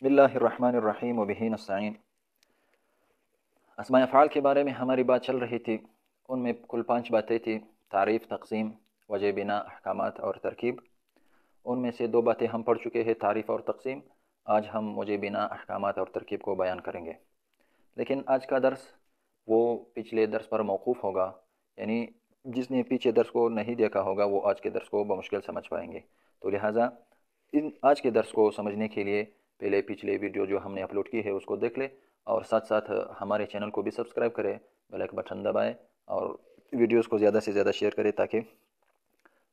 बिस्मिल्लाहिर्रहमानिर्रहीम वबिही नस्तईन। अस्माए अफ़आल के बारे में हमारी बात चल रही थी। उनमें कुल 5 बातें थी: तारीफ़, तक़सीम, वजह बिना, अहकामात और तरकीब। उनमें से 2 बातें हम पढ़ चुके हैं, तारीफ़ और तक़सीम। आज हम वजह बिना, अहकामात और तरकीब को बयान करेंगे। लेकिन आज का दर्स वो पिछले दर्स पर मौकूफ़ होगा, यानी जिसने पीछे दर्स को नहीं देखा होगा वो आज के दर्स को बमुश्किल समझ पाएंगे। तो लिहाजा इन आज के दर्स को समझने के लिए पहले पिछले वीडियो जो हमने अपलोड की है उसको देख ले, और साथ साथ हमारे चैनल को भी सब्सक्राइब करें, बेल आइकन बटन दबाएं और वीडियोस को ज़्यादा से ज़्यादा शेयर करें ताकि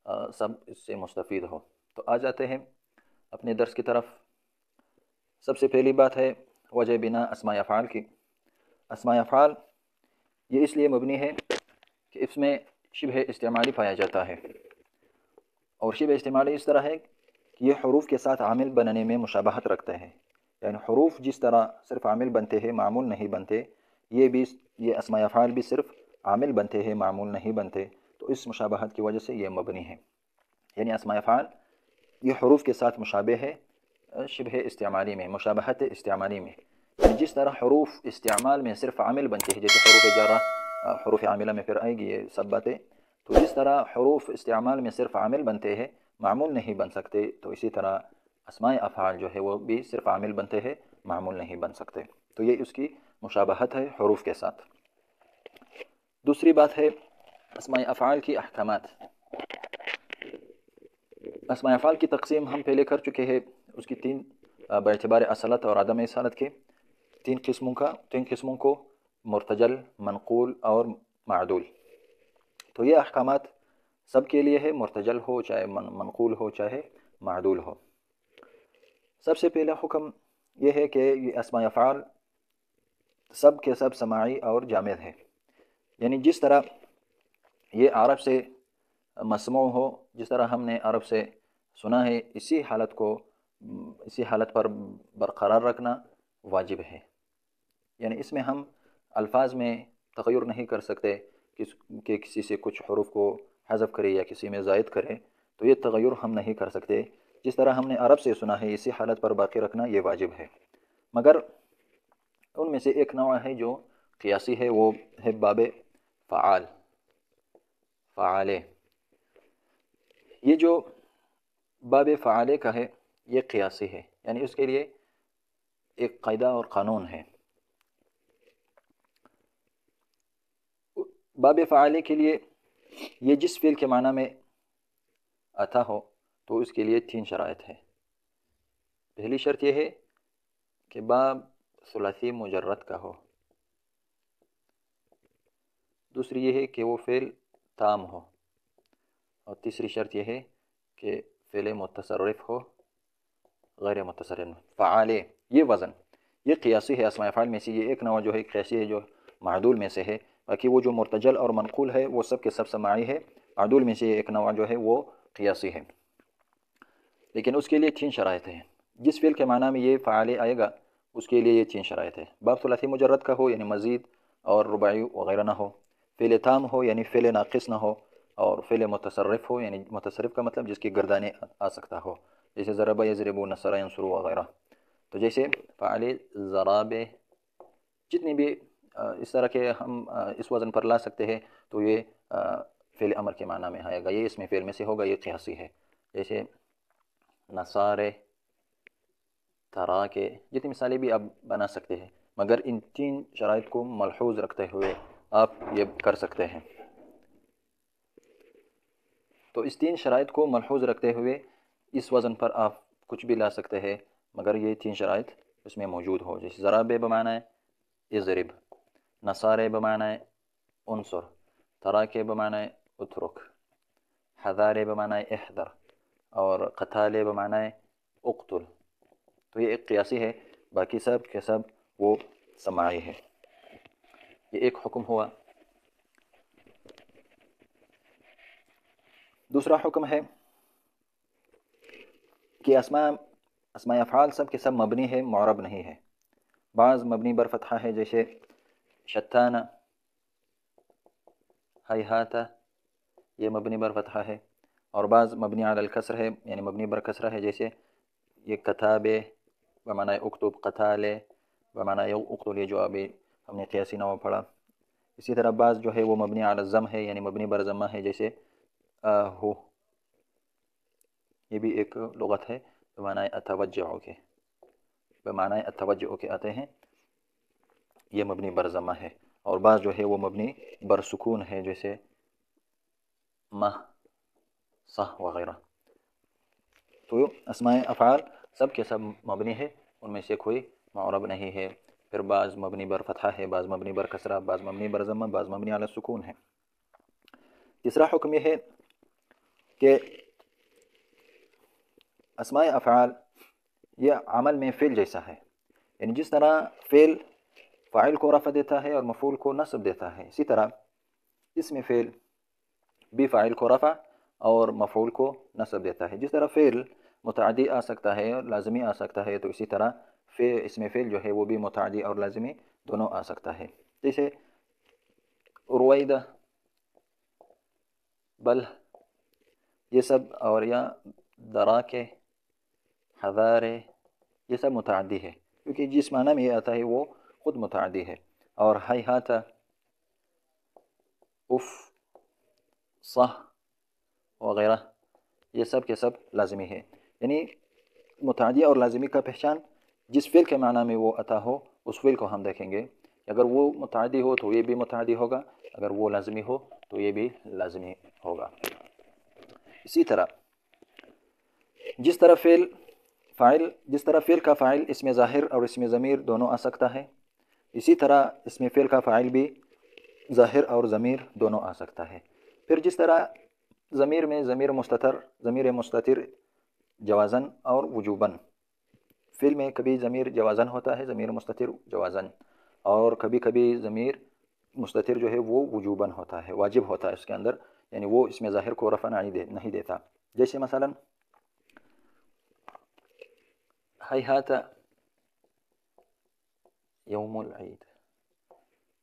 सब इससे मुस्तफ़ीद हो। तो आ जाते हैं अपने दर्स की तरफ। सबसे पहली बात है वजह बिना अस्माए अफ़आल की। अस्माए अफ़आल ये इसलिए मबनी है कि इसमें शिबह इस्तेमाली पाया जाता है, और शिबह इस्तेमाली इस तरह है कि ये हरूफ के साथ आमिल बनने में मुशाबहत रखते हैं। यानी हरूफ जिस तरह सिर्फ आमिल बनते हैं, मामूल नहीं बनते, ये अस्माए अफ़आल भी सिर्फ आमिल बनते हैं, मामूल नहीं बनते। तो इस मुशाबहत की वजह से ये मबनी है। यानी अस्माए अफ़आल ये हरूफ के साथ मुशाबह है शिबह इस्तेमाली में, मुशाबहत इस्तेमाली में। यानी जिस तरह हरूफ इस्तेमाल में सिर्फ आमिल बनते हैं, जैसे हरूफ जरा, हरूफ आमिला में फिर आएगी ये सब बातें। तो जिस तरह हरूफ इस्तेमाल में सिर्फ आमिल बनते हैं, मामूल नहीं बन सकते, तो इसी तरह अस्माए अफ़आल जो है वो भी सिर्फ आमिल बनते हैं, मामूल नहीं बन सकते। तो ये उसकी मुशाबहत है हरूफ के साथ। दूसरी बात है अस्माए अफ़आल की अहकामात। अस्माए अफ़आल की तक़सीम हम पहले कर चुके हैं। उसकी 3 बेअतबार असलत और अदम असलत के 3 किस्मों को मुर्तजल, मनक़ूल और मादूल। तो ये अहकामात सब के लिए है, मुर्तजल हो चाहे मनक़ूल हो चाहे मादूल हो। सबसे पहला हुक्म यह है कि ये अस्माए अफ़आल सब के सब समाई और जामिद है। यानी जिस तरह ये अरब से मसमू हो, जिस तरह हमने अरब से सुना है, इसी हालत पर बरकरार रखना वाजिब है। यानी इसमें हम अल्फाज में तग़य्युर नहीं कर सकते कि किसी से कुछ हरूफ को हज़फ करे या किसी में ज़ायद करे, तो ये तग़य्युर हम नहीं कर सकते। जिस तरह हमने अरब से सुना है इसी हालत पर बाकी रखना ये वाजिब है। मगर उनमें से एक नवा है जो क़ियासी है, वो है बाब फ़आल, फ़आले। ये जो बाब फ़आले का है ये क़ियासी है, यानी उसके लिए एक कायदा और क़ानून है। बाब फ़आले के लिए ये जिस फ़िल के माना में आता हो तो उसके लिए 3 शराइत है। पहली शर्त यह है कि बाब सुलासी मुजर्रद का हो। दूसरी ये है कि वो फ़िल ताम हो। और तीसरी शर्त यह है कि फ़िल मुतसर्रिफ़ हो, गैर मुतसर्रिफ़। फ़आले ये वज़न ये क़ियासी है। अस्माए अफ़आल में से ये एक नवा जो है क़ियासी है, जो मादूल में से है। बाकी वो जो मुर्तजल और मनक़ूल है वो सब के सब समाई है। मादूल में से एक नवा जो है वो क़ियासी है। लेकिन उसके लिए 3 शराइत हैं। जिस फ़िल के माना में ये फ़आले आएगा उसके लिए ये 3 शराइत है। बाब सुलासी मुजर्रद का हो, यानी मज़ीद और रुबाई वग़ैरह ना हो। फ़िल ताम हो, यानी फ़िल नाक़िस ना हो। और फ़िल मुतसर्रिफ़ हो, यानी मुतसर्रिफ़ का मतलब जिसकी गर्दाने आ सकता हो, जैसे ज़रबा यज़रिबु, नसरा यंसुरु वग़ैरह। तो जैसे फ़आले, ज़राबे, जितनी भी इस तरह के हम इस वज़न पर ला सकते हैं, तो ये फ़िल अमर के माना में आएगा। ये इसमें फ़िल में से होगा, ये क़ियासी है। जैसे नसारे, तरा के, जितनी मिसालें भी आप बना सकते हैं, मगर इन 3 शराइत को मलहूज़ रखते हुए आप ये कर सकते हैं। तो इस 3 शराइत को मलहूज़ रखते हुए इस वज़न पर आप कुछ भी ला सकते हैं, मगर ये 3 शराइत इसमें मौजूद हो। जैसे ज़राबे बमाना इज़रिब, नसारे बमाना उनसुर, तराके बमाना उतरुक, हज़ारे बमाना इहदर, और क़ताले बमाना उक़्तुल। तो ये एक क़ियासी है, बाकी सब के सब वो समाई है। ये एक हुक्म हुआ। दूसरा हुक्म है कि अस्माए अफ़आल सब के सब मबनी है, मुअरब नहीं है। बाज़ मबनी बर फ़तहा है, जैसे शत्ताना, हैहाता, ये मबनी बर फ़तहा है। और बाज़ मबनी अलल कसर है, यानी मबनी बर कसरा है, जैसे ये कताबे, बमाना उक्तुब, क़ताले बमाना उक्तुल, ये जो अभी हमने क़ियासी नहव पढ़ा। इसी तरह बाज़ जो है वो मबनी अला ज़म है, यानी मबनी बर ज़म्मा है, जैसे हो, ये भी एक लुग़त है, बमाना अतवज्जुह के, बमाना अतवज्जुह के आते हैं, ये मबनी बर ज़म्मा है। और बाज़ जो है वो मबनी बर सुकून है, जैसे मह, सह वग़ैरह। तो अस्माए अफ़आल सब के सब मबनी है, उनमें से कोई मअरब नहीं है। फिर बाज़ मबनी बर फ़तहा है, बाज़ मबनी बर कसरा, बाज़ मबनी बर ज़म्मा, बाज़ मबनी अला सुकून है। तीसरा हुक्म यह है कि अस्माए अफ़आल ये अमल में फ़ेल जैसा है, यानी जिस तरह फ़ेल फ़ाइल को रफ़ा देता है और मफ़ूल को नस्ब देता है, इसी तरह इसमें फ़ेल भी फ़ाइल को रफ़ा और मफ़ूल को नस्ब देता है। जिस तरह फ़ेल मुतअद्दी आ सकता है और लाज़मी आ सकता है, तो इसी तरह इसमें फ़ेल जो है वो भी मुतअद्दी और लाज़मी दोनों आ सकता है। जैसे रुवैदा, बल, ये सब, और या दराके, हज़ारे, ये सब मुतअद्दी है, क्योंकि जिस माना में ये आता है वो ख़ुद मुतअद्दी है। और हैहाता, उफ़, सह वग़ैरह, ये सब के सब लाज़मी है। यानी मुतअद्दी और लाज़मी का पहचान जिस फ़िल के माना में वो अता हो, उस फ़िल को हम देखेंगे। अगर वो मुतअद्दी हो तो ये भी मुतअद्दी होगा, अगर वो लाज़मी हो तो ये भी लाज़मी होगा। इसी तरह जिस तरह फ़िल का फ़ाइल इसमें ज़ाहिर और इसमें ज़मीर दोनों आ सकता है, इसी तरह इसमें फ़िल का फ़ाइल भी ज़ाहिर और ज़मीर दोनों आ सकता है। फिर जिस तरह ज़मीर में ज़मीर मुस्ततिर जवाज़न और वजूबन, फ़िल में कभी ज़मीर जवाज़न होता है, ज़मीर मुस्ततिर जवाज़न, और कभी कभी ज़मीर मुस्ततिर जो है वो वजूबन होता है, वाजिब होता है इसके अंदर, यानी वो इसमें ज़ाहिर को रफ़ा नहीं देता। जैसे मसलन हैहाता यौमुल ईद,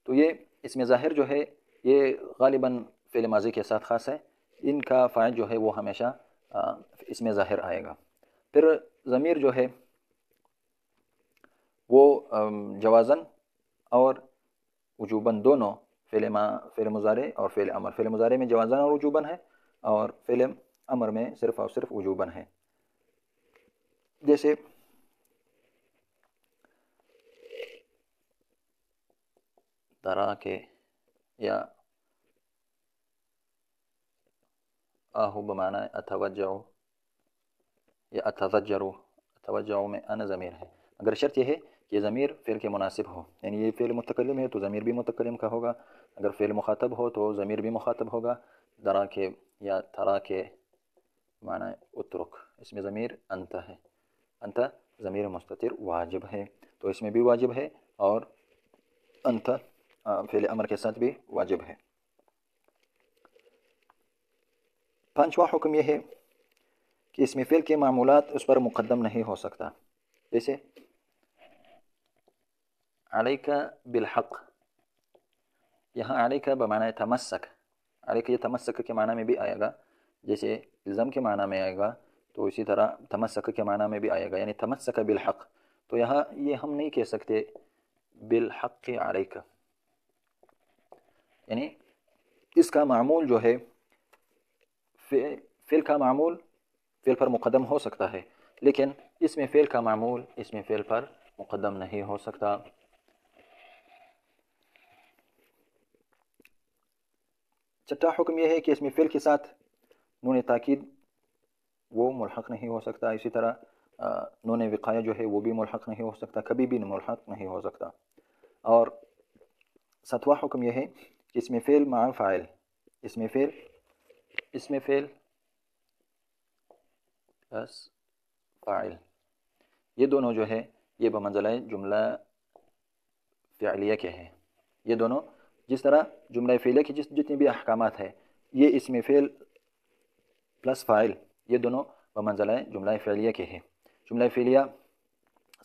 तो ये इसमें ज़ाहिर जो है ये गालिबन फ़िल माज़ी के साथ ख़ास है, इनका फ़ाइल जो है वो हमेशा इसमें ज़ाहिर आएगा। फिर ज़मीर जो है वो जवाज़न और वजूबन दोनों फ़िल मुज़ारे और फ़िल अमर, फ़िल मुज़ारे में जवाज़न और वजूबन है, और फ़िल अमर में सिर्फ़ और सिर्फ वजूबन है। जैसे दरा के या आहु बमाना अतवज्जउ या अतज़ज्जरु, अतवज्जउ में अन ज़मीर है, अगर शर्त यह है कि ज़मीर फ़िल के मुनासिब हो, यानी ये फ़िल मुतकल्लिम है तो ज़मीर भी मुतकल्लिम का होगा, अगर फ़िल मुखातब हो तो ज़मीर भी मुखातब होगा। दरा के या तरा के माना उतरुक, इसमें ज़मीर अंत है, अंत ज़मीर मुस्ततिर वाजिब है, तो इसमें भी वाजिब है, और अंत फ़िल अमर के साथ भी वाजिब है। पांचवा हुक्म यह है कि इसमें फ़िल के मामूलात उस पर मुक़द्दम नहीं हो सकता। जैसे अलैका बिलहक़, यहाँ अलैका बमाना तमस्सक, अलैका ये तमस्सक के माना में भी आएगा, जैसे इल्ज़ाम के माना में आएगा, तो इसी तरह तमस्सक के माना में भी आएगा, यानी तमस्सक बिलहक़। तो यहाँ ये हम नहीं कह सकते बिलहक़ अलैका, यानी इसका मामूल जो है फ़िल का मामूल फ़िल पर मुक़द्दम हो सकता है, लेकिन इसमें फ़िल का मामूल इसमें फ़िल पर मुक़द्दम नहीं हो सकता। छठा हुक्म यह है कि इसमें फ़िल के साथ नून ताकीद वो मुल्हक़ नहीं हो सकता, इसी तरह नून विक़ाया जो है वो भी मुल्हक़ नहीं हो सकता, कभी भी मुल्हक़ नहीं हो सकता। और सातवां हुक्म यह है कि इसमें फ़िल मा फ़ाइल, इसमें फ़िल प्लस फ़ाइल, ये दोनों जो है ये बमंज़िला जुमला फ़िअलिया के हैं। ये दोनों जिस तरह जुमला फ़िअलिया की जितनी भी अहकामात है, ये इसमें फ़िल प्लस फ़ाइल, ये दोनों बमंज़िला जुमला फ़िअलिया के हैं। जुमला फ़िअलिया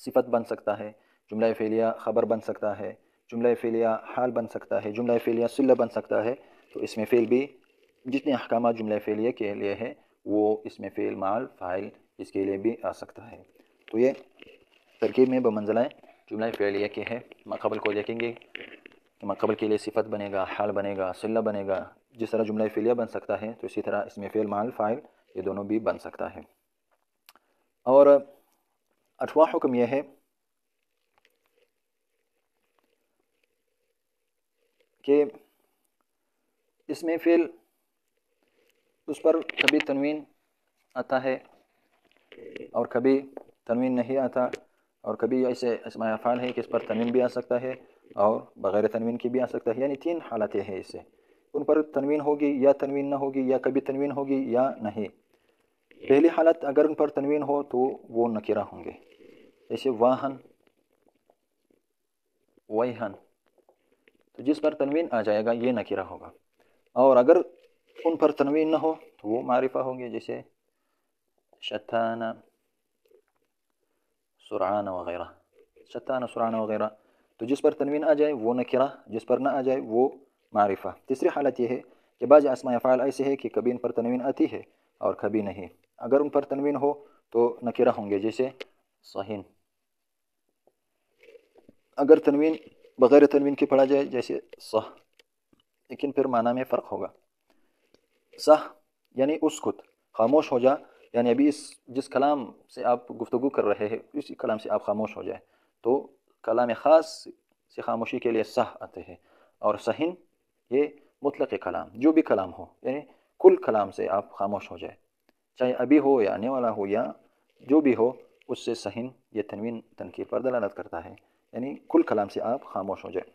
सिफ़त बन सकता है, जुमला फ़िअलिया ख़बर बन सकता है, जुमला फ़िअलिया हाल बन सकता है, जुमला फ़िअलिया सिला बन सकता है। तो इसमें फ़िल भी जितने अहकामात जुमला फ़िअलिया के लिए है वो इसमें फ़िल माल फ़ाइल इसके लिए भी आ सकता है। तो ये ترکیب میں بمنزلہ جملہ فعلیہ کے ہے. ماقبل کو دیکھیں گے کہ ماقبل کے لیے صفت بنے گا، حال بنے گا، صلہ بنے گا. جس طرح جملہ فعلیہ بن سکتا ہے تو اسی طرح اسم فعل مع الفاعل یہ دونوں بھی بن سکتا ہے. اور 8واں حکم یہ ہے کہ اسم فعل اس پر کبھی تنوین آتا ہے اور کبھی تنوین نہیں آتا، اور کبھی ایسے اسماء افعال ہے کہ اس پر تنوین بھی آ سکتا ہے اور بغیر تنوین کی بھی آ سکتا ہے. یعنی 3 حالتیں ہیں اس سے. ان پر تنوین ہوگی یا تنوین نہ ہوگی، یا کبھی تنوین ہوگی یا نہیں. پہلی حالت اگر ان پر تنوین ہو تو وہ نکرہ ہوں گے، جیسے واہن، ویہن. تو جس پر تنوین آ جائے گا یہ نکرہ ہوگا. اور اگر ان پر تنوین نہ ہو تو وہ معرفہ ہوں گے، جیسے شتان، سرعان وغیرہ. شتان، سرعان وغیرہ. تو جس پر تنوین آ جائے وہ نکرہ، جس پر نہ آ جائے وہ معرفہ. تیسری حالت یہ ہے کہ بعض اسماء افعال ایسے ہے کہ کبھی ان پر تنوین آتی ہے اور کبھی نہیں. اگر ان پر تنوین ہو تو نکرہ ہوں گے، جیسے صحین. اگر تنوین بغیر تنوین کے پڑھا جائے جیسے صح، لیکن پھر معنی میں فرق ہوگا. صح یعنی اسکت، خاموش ہو جا. یعنی ابھی جس کلام سے آپ گفتگو کر رہے ہیں اسی کلام سے آپ خاموش ہو جائیں، تو کلام خاص سے خاموشی کے لیے صح آتے ہیں. اور صحین یہ مطلق کلام، جو بھی کلام ہو، یعنی کل کلام سے آپ خاموش ہو جائیں، چاہے ابھی ہو یا آنے والا ہو یا جو بھی ہو، اس سے صحین یہ تنوین تنکیر پر دلالت کرتا ہے. یعنی کل کلام سے آپ خاموش ہو جائیں.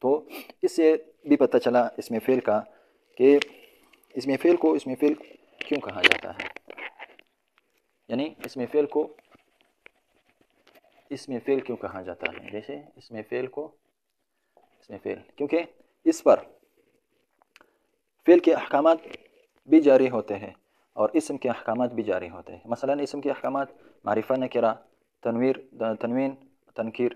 تو اس سے بھی پتہ چلا اسم فعل کا کہ اسم فعل کو اسم فعل کیوں کہا جاتا ہے. یعنی اسم فعل کو اسم فعل کیوں کہا جاتا ہے. جیسے اسم فعل کو اسم فعل کیونکہ اس پر فعل کے احکامات بھی جاری ہوتے ہیں اور اسم کے احکامات بھی جاری ہوتے ہیں. مثلا اسم کے احکامات معرفہ، نکرہ، تنوین، تنکیر.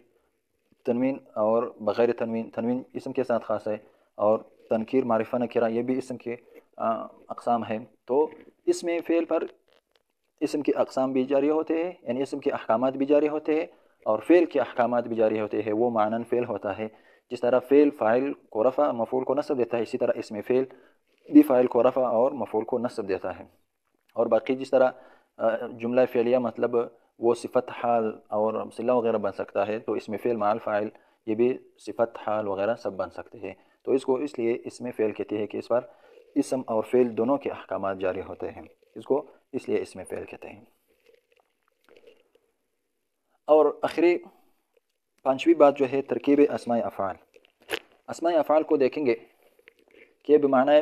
تنوین اور بغیر تنوین، تنوین اسم کے ساتھ خاص ہے، اور تنکیر، معرفہ، نکرہ یہ بھی اسم کے اقسام ہیں. تو اسم فعل پر اسم کے اقسام بھی جاری ہوتے ہیں، یعنی اسم کے احکامات بھی جاری ہوتے ہیں اور فعل کے احکامات بھی جاری ہوتے ہیں. وہ معنن فعل ہوتا ہے. جس طرح فعل فاعل کو رفع، مفعول کو نصب دیتا ہے، اسی طرح اسم فعل بھی فاعل کو رفع اور مفعول کو نصب دیتا ہے. اور باقی جس طرح جملہ فعلیہ مطلب وہ صفت، حال اور صلہ وغیرہ بن سکتا ہے، تو اسم فعل مع الفاعل یہ بھی صفت، حال وغیرہ سب بن سکتے ہیں. تو اس کو اس لیے اسم فعل کہتے ہیں کہ اس پر اسم اور فعل دونوں کے احکامات جاری ہوتے ہیں. اس کو اس لیے اسم فعل کہتے ہیں. اور آخری 5ویں بات جو ہے ترکیب اسماء افعال. اسماء افعال کو دیکھیں گے کہ بمعنی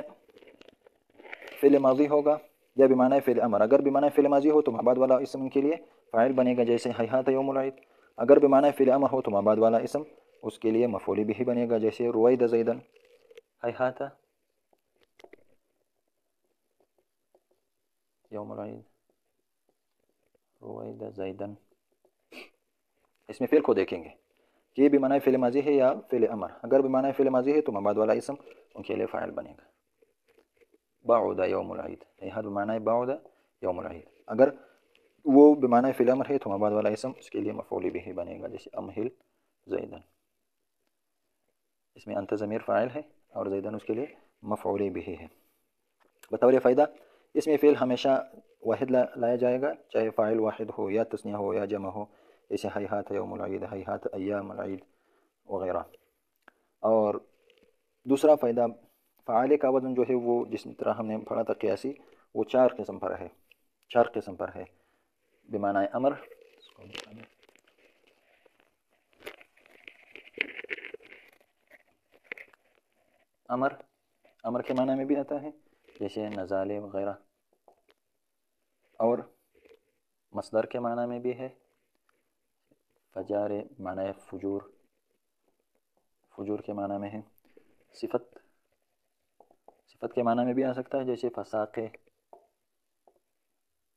فعل ماضی ہوگا یا بمعنی فعل امر. اگر بمعنی فعل ماضی ہو تو ما بعد والا اسم کے لیے فاعل بنے گا، جیسے ہیہات یوم العید. اگر بمعنی فعل امر ہو تو ما بعد والا اسم اس کے لیے مفعول بھی بنے گا، جیسے روید زیدن، ہیہات یوم العید، روید زیدن. اس میں فعل کو دیکھیں گے کہ یہ بمعنی فعل ماضی ہے یا فعل امر. اگر بمعنی فعل ماضی ہے تو ما بعد والا اسم ان کے لیے فاعل بنے گا. بعد یوم العید، ہیہات بمعنی بعد یوم العید. اگر وہ بمعنی فعل امر ہے تو ما بعد والا اسم اس کے لیے مفعول بھی بنے گا، جیسے امہل زیدن. اس میں انت ضمیر فاعل ہے اور زیدن اس کے لیے مفعول بھی ہے. بطور فائدہ اس میں فعل ہمیشہ واحد لایا جائے گا، چاہے فاعل واحد ہو یا تثنیہ ہو یا جمع ہو، جیسے ہیہات یوم العید، ہیہات ایام العید وغیرہ. اور دوسرا فائدہ فعال کا وزن جو ہے وہ جس طرح ہم نے پڑھا تھا قیاسی، وہ 4 قسم پر ہے. 4 قسم پر ہے. بمعنی امر، امر کے معنی میں بھی آتا ہے، جیسے نزالے وغیرہ. اور مصدر کے معنی میں بھی ہے، فجار معنی فجور، فجور کے معنی میں ہے. صفت کے معنی میں بھی آ سکتا ہے، جیسے فساقے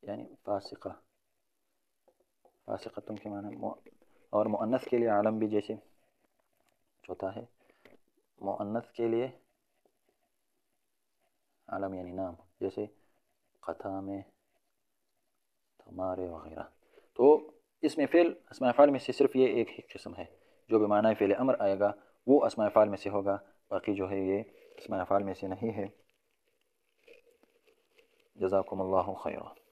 یعنی فاسقہ، فاسقتم کے معنی. اور مؤنث کے لیے عالم بھی، جیسے چوتھا ہے مؤنث کے لیے عالم یعنی نام، جیسے قطامے، تمارے وغیرہ. تو اس میں فعل اسماء افعال میں سے صرف یہ ایک ہی قسم ہے جو بمعنی فعل امر آئے گا، وہ اسماء افعال میں سے ہوگا، باقی جو ہے یہ اسماء افعال میں سے نہیں ہے۔ جزاکم اللہ خیرہ۔